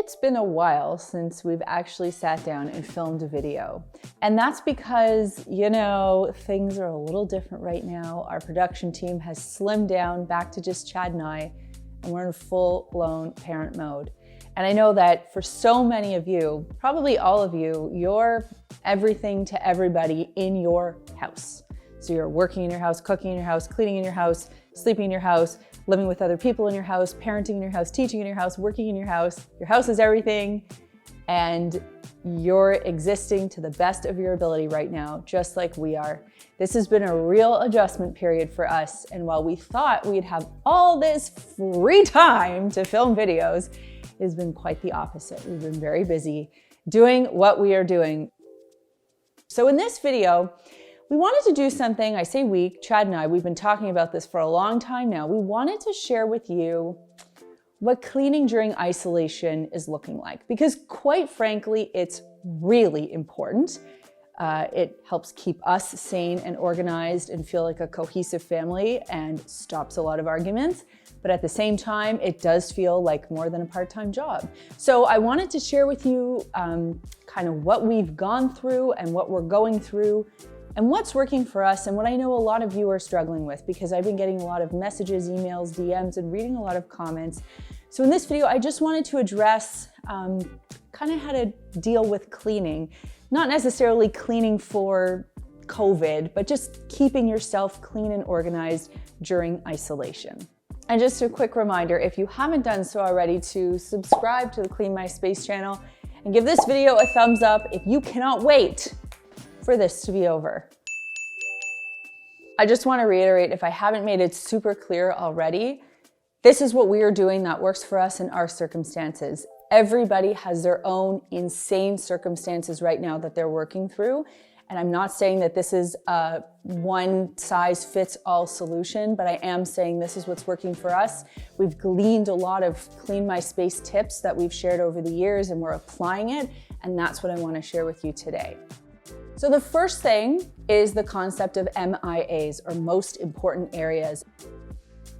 it's been a while since we've actually sat down and filmed a video. And that's because, you know, things are a little different right now. Our production team has slimmed down back to just Chad and I, and we're in full-blown parent mode. And I know that for so many of you, probably all of you, you're everything to everybody in your house. So you're working in your house, cooking in your house, cleaning in your house, sleeping in your house, living with other people in your house, parenting in your house, teaching in your house, working in your house. Your house is everything, and you're existing to the best of your ability right now, just like we are. This has been a real adjustment period for us, and while we thought we'd have all this free time to film videos, it has been quite the opposite. We've been very busy doing what we are doing. So in this video, we wanted to do something, I say we, Chad and I, we've been talking about this for a long time now. We wanted to share with you what cleaning during isolation is looking like, because quite frankly, it's really important. It helps keep us sane and organized and feel like a cohesive family and stops a lot of arguments. But at the same time, it does feel like more than a part-time job. So I wanted to share with you kind of what we've gone through and what we're going through and what's working for us, and what I know a lot of you are struggling with, because I've been getting a lot of messages, emails, DMs, and reading a lot of comments. So in this video, I just wanted to address kind of how to deal with cleaning. Not necessarily cleaning for COVID, but just keeping yourself clean and organized during isolation. And just a quick reminder, if you haven't done so already, to subscribe to the Clean My Space channel and give this video a thumbs up if you cannot wait for this to be over. I just want to reiterate, if I haven't made it super clear already, this is what we are doing that works for us in our circumstances. Everybody has their own insane circumstances right now that they're working through. And I'm not saying that this is a one-size-fits-all solution, but I am saying this is what's working for us. We've gleaned a lot of Clean My Space tips that we've shared over the years, and we're applying it. And that's what I want to share with you today. So the first thing is the concept of MIAs, or most important areas.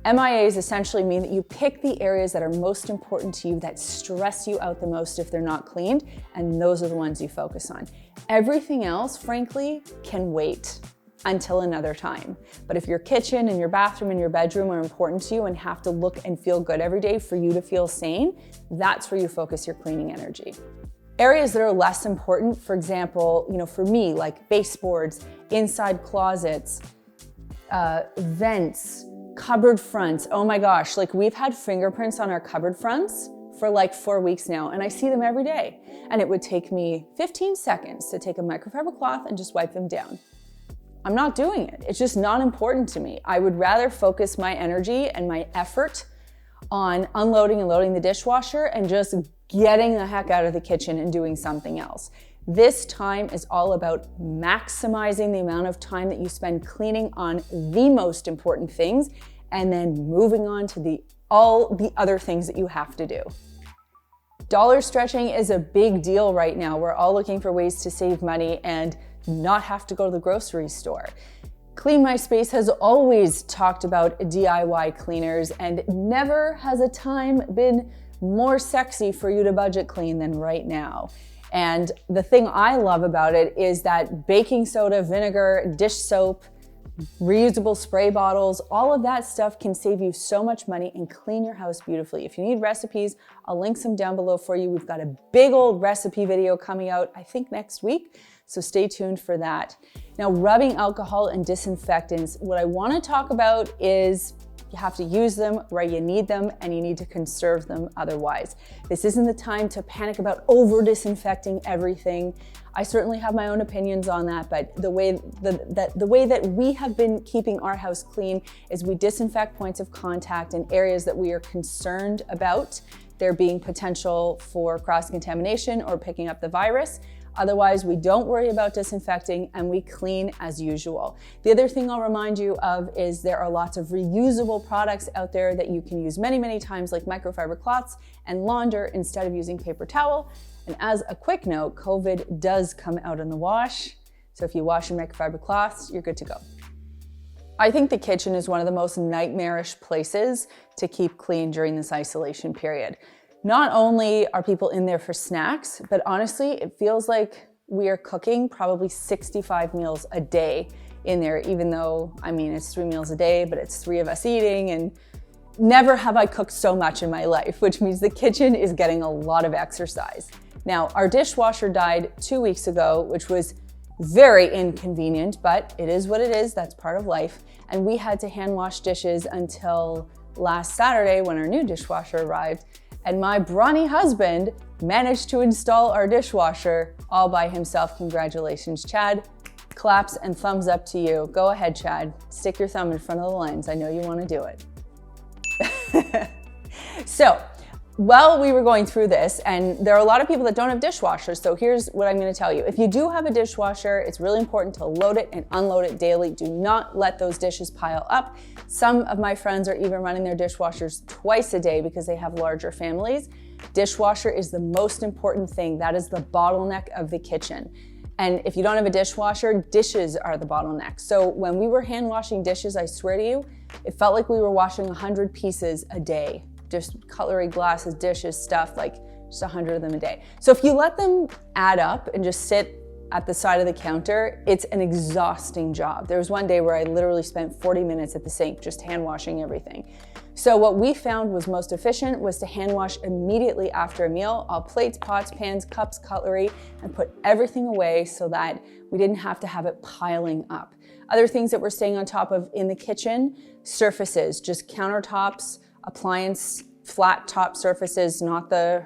MIAs essentially mean that you pick the areas that are most important to you, that stress you out the most if they're not cleaned, and those are the ones you focus on. Everything else, frankly, can wait until another time. But if your kitchen and your bathroom and your bedroom are important to you and have to look and feel good every day for you to feel sane, that's where you focus your cleaning energy. Areas that are less important, for example, for me, like baseboards, inside closets, vents, cupboard fronts. Oh my gosh, like we've had fingerprints on our cupboard fronts for like 4 weeks now, and I see them every day. And it would take me 15 seconds to take a microfiber cloth and just wipe them down. I'm not doing it. It's just not important to me. I would rather focus my energy and my effort on unloading and loading the dishwasher and just getting the heck out of the kitchen and doing something else. This time is all about maximizing the amount of time that you spend cleaning on the most important things, and then moving on to all the other things that you have to do. Dollar stretching is a big deal right now. We're all looking for ways to save money and not have to go to the grocery store. Clean My Space has always talked about DIY cleaners, and never has a time been more sexy for you to budget clean than right now. And the thing I love about it is that baking soda, vinegar, dish soap, reusable spray bottles, all of that stuff can save you so much money and clean your house beautifully. If you need recipes, I'll link some down below for you. We've got a big old recipe video coming out, I think next week, so stay tuned for that. Now, rubbing alcohol and disinfectants, what I want to talk about is you have to use them where you need them, and you need to conserve them otherwise. This isn't the time to panic about over disinfecting everything. I certainly have my own opinions on that, but the way that we have been keeping our house clean is we disinfect points of contact in areas that we are concerned about there being potential for cross-contamination or picking up the virus. Otherwise, we don't worry about disinfecting, and we clean as usual. The other thing I'll remind you of is there are lots of reusable products out there that you can use many, many times, like microfiber cloths and launder instead of using paper towel. And as a quick note, COVID does come out in the wash. So if you wash in microfiber cloths, you're good to go. I think the kitchen is one of the most nightmarish places to keep clean during this isolation period. Not only are people in there for snacks, but honestly, it feels like we are cooking probably 65 meals a day in there, even though, I mean, it's 3 meals a day, but it's 3 of us eating, and never have I cooked so much in my life, which means the kitchen is getting a lot of exercise. Now, our dishwasher died 2 weeks ago, which was very inconvenient, but it is what it is. That's part of life. And we had to hand wash dishes until last Saturday when our new dishwasher arrived. And my brawny husband managed to install our dishwasher all by himself. Congratulations, Chad. Claps and thumbs up to you. Go ahead, Chad. Stick your thumb in front of the lens. I know you want to do it. So, while we were going through this, and there are a lot of people that don't have dishwashers, so here's what I'm going to tell you. If you do have a dishwasher, it's really important to load it and unload it daily. Do not let those dishes pile up. Some of my friends are even running their dishwashers twice a day because they have larger families. Dishwasher is the most important thing. That is the bottleneck of the kitchen. And if you don't have a dishwasher, dishes are the bottleneck. So when we were hand washing dishes, I swear to you, it felt like we were washing 100 pieces a day. Just cutlery, glasses, dishes, stuff, like just 100 of them a day. So if you let them add up and just sit at the side of the counter, it's an exhausting job. There was one day where I literally spent 40 minutes at the sink just hand washing everything. So what we found was most efficient was to hand wash immediately after a meal, all plates, pots, pans, cups, cutlery, and put everything away so that we didn't have to have it piling up. Other things that we're staying on top of in the kitchen, surfaces, just countertops, appliance, flat top surfaces, not the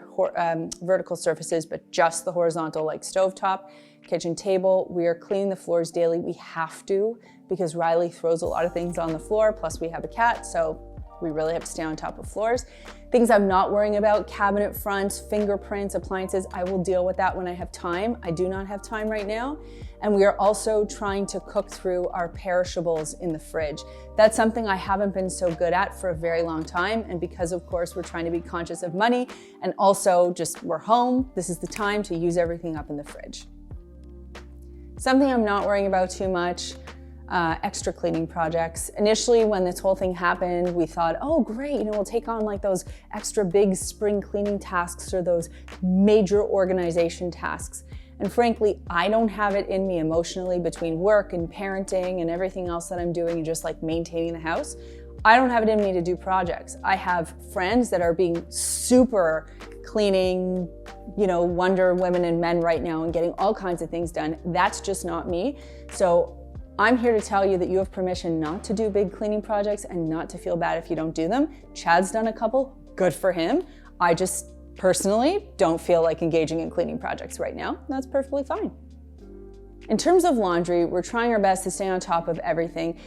vertical surfaces, but just the horizontal, like stovetop, kitchen table. We are cleaning the floors daily. We have to, because Riley throws a lot of things on the floor, plus we have a cat, so we really have to stay on top of floors. Things I'm not worrying about, cabinet fronts, fingerprints, appliances, I will deal with that when I have time. I do not have time right now. And we are also trying to cook through our perishables in the fridge. That's something I haven't been so good at for a very long time. And because of course, we're trying to be conscious of money and also just we're home, this is the time to use everything up in the fridge. Something I'm not worrying about too much, extra cleaning projects. Initially, when this whole thing happened, we thought, oh great, we'll take on like those extra big spring cleaning tasks or those major organization tasks. And frankly, I don't have it in me emotionally between work and parenting and everything else that I'm doing and just like maintaining the house. I don't have it in me to do projects. I have friends that are being super cleaning, Wonder Women and men right now and getting all kinds of things done. That's just not me. So I'm here to tell you that you have permission not to do big cleaning projects and not to feel bad if you don't do them. Chad's done a couple, good for him. I just personally don't feel like engaging in cleaning projects right now. That's perfectly fine. In terms of laundry, we're trying our best to stay on top of everything.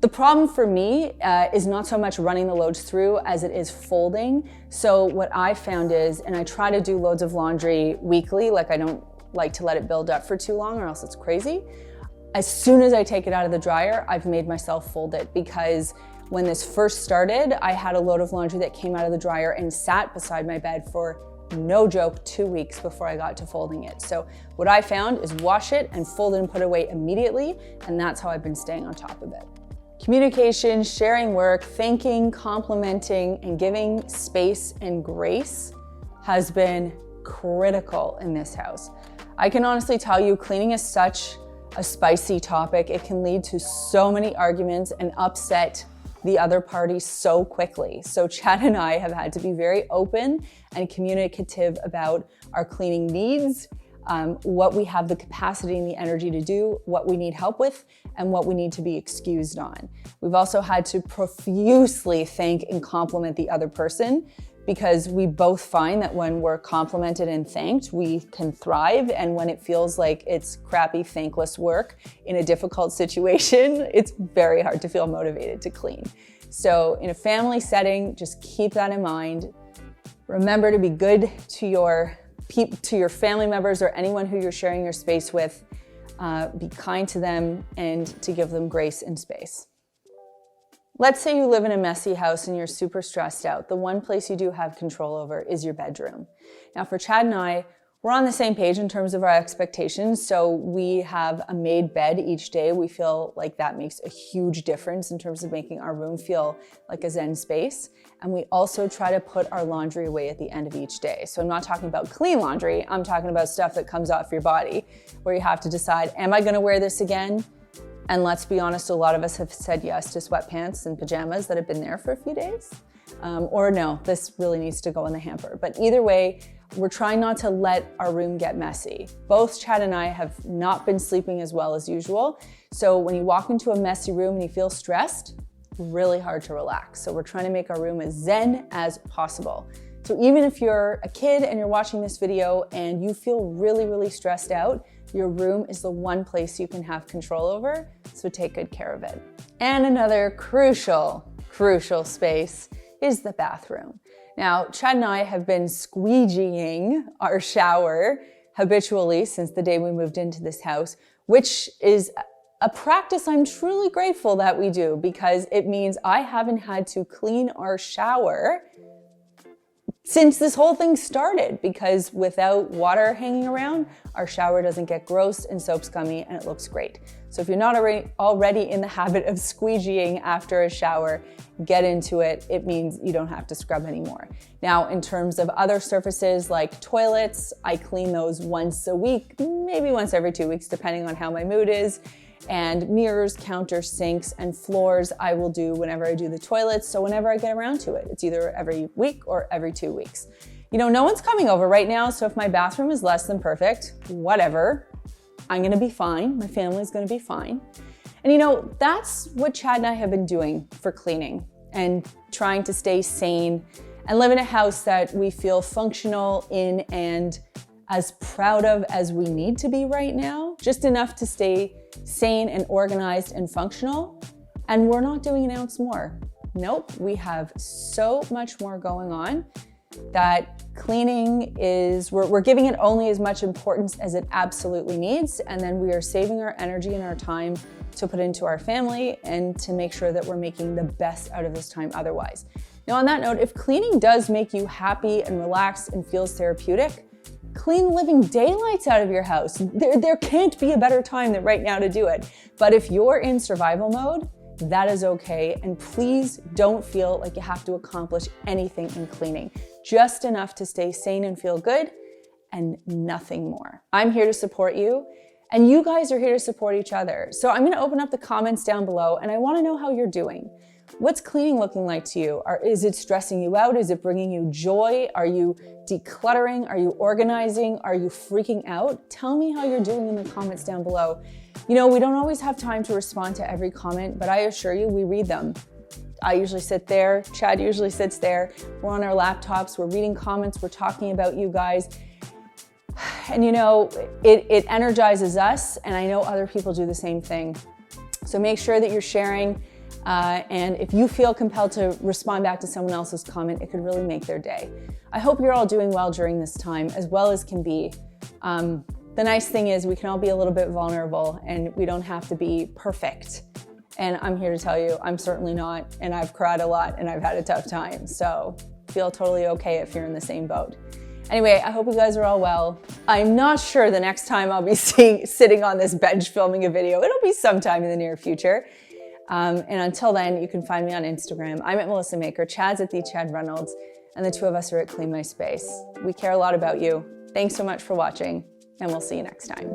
The problem for me is not so much running the loads through as it is folding. So what I found is, and I try to do loads of laundry weekly, like I don't like to let it build up for too long or else it's crazy. As soon as I take it out of the dryer, I've made myself fold it, because when this first started, I had a load of laundry that came out of the dryer and sat beside my bed for, no joke, 2 weeks before I got to folding it. So what I found is wash it and fold it and put it away immediately, and that's how I've been staying on top of it. Communication, sharing work, thanking, complimenting, and giving space and grace has been critical in this house. I can honestly tell you, cleaning is such a spicy topic. It can lead to so many arguments and upset the other party so quickly. So Chad and I have had to be very open and communicative about our cleaning needs, what we have the capacity and the energy to do, what we need help with, and what we need to be excused on. We've also had to profusely thank and compliment the other person, because we both find that when we're complimented and thanked, we can thrive. And when it feels like it's crappy, thankless work in a difficult situation, it's very hard to feel motivated to clean. So in a family setting, just keep that in mind. Remember to be good to your family members or anyone who you're sharing your space with. Be kind to them and to give them grace and space. Let's say you live in a messy house and you're super stressed out. The one place you do have control over is your bedroom. Now for Chad and I, we're on the same page in terms of our expectations. So we have a made bed each day. We feel like that makes a huge difference in terms of making our room feel like a zen space. And we also try to put our laundry away at the end of each day. So I'm not talking about clean laundry. I'm talking about stuff that comes off your body where you have to decide, am I gonna wear this again? And let's be honest, a lot of us have said yes to sweatpants and pajamas that have been there for a few days. Or no, this really needs to go in the hamper. But either way, we're trying not to let our room get messy. Both Chad and I have not been sleeping as well as usual. So when you walk into a messy room and you feel stressed, really hard to relax. So we're trying to make our room as zen as possible. So even if you're a kid and you're watching this video and you feel really, really stressed out, your room is the one place you can have control over. So take good care of it. And another crucial space is the bathroom. Now, Chad and I have been squeegeeing our shower habitually since the day we moved into this house, which is a practice I'm truly grateful that we do because it means I haven't had to clean our shower since this whole thing started, because without water hanging around, our shower doesn't get gross and soap scummy and it looks great. So if you're not already in the habit of squeegeeing after a shower, get into it. It means you don't have to scrub anymore. Now, in terms of other surfaces like toilets, I clean those once a week, maybe once every 2 weeks, depending on how my mood is. And mirrors, counters, sinks, and floors I will do whenever I do the toilets. So whenever I get around to it, it's either every week or every 2 weeks. You know, no one's coming over right now. So if my bathroom is less than perfect, whatever, I'm gonna be fine. My family's gonna be fine. And you know, that's what Chad and I have been doing for cleaning and trying to stay sane and live in a house that we feel functional in and as proud of as we need to be right now, just enough to stay sane and organized and functional. And we're not doing an ounce more. Nope, we have so much more going on that cleaning is, we're giving it only as much importance as it absolutely needs. And then we are saving our energy and our time to put into our family and to make sure that we're making the best out of this time otherwise. Now on that note, if cleaning does make you happy and relaxed and feels therapeutic, clean living daylights out of your house. There can't be a better time than right now to do it. But if you're in survival mode, that is okay. And please don't feel like you have to accomplish anything in cleaning. Just enough to stay sane and feel good and nothing more. I'm here to support you and you guys are here to support each other. So I'm gonna open up the comments down below and I wanna know how you're doing. What's cleaning looking like to you? Is it stressing you out? Is it bringing you joy? Are you decluttering? Are you organizing? Are you freaking out? Tell me how you're doing in the comments down below. You know, we don't always have time to respond to every comment, but I assure you we read them. I usually sit there, Chad usually sits there. We're on our laptops, we're reading comments, we're talking about you guys. And you know, it energizes us, and I know other people do the same thing. So make sure that you're sharing. And if you feel compelled to respond back to someone else's comment, it could really make their day. I hope you're all doing well during this time, as well as can be. The nice thing is we can all be a little bit vulnerable and we don't have to be perfect. And I'm here to tell you, I'm certainly not, and I've cried a lot and I've had a tough time. So feel totally okay if you're in the same boat. Anyway, I hope you guys are all well. I'm not sure the next time I'll be sitting on this bench filming a video. It'll be sometime in the near future. And until then, you can find me on Instagram. I'm at Melissa Maker, Chad's at @ChadReynolds, and the two of us are at Clean My Space. We care a lot about you. Thanks so much for watching, and we'll see you next time.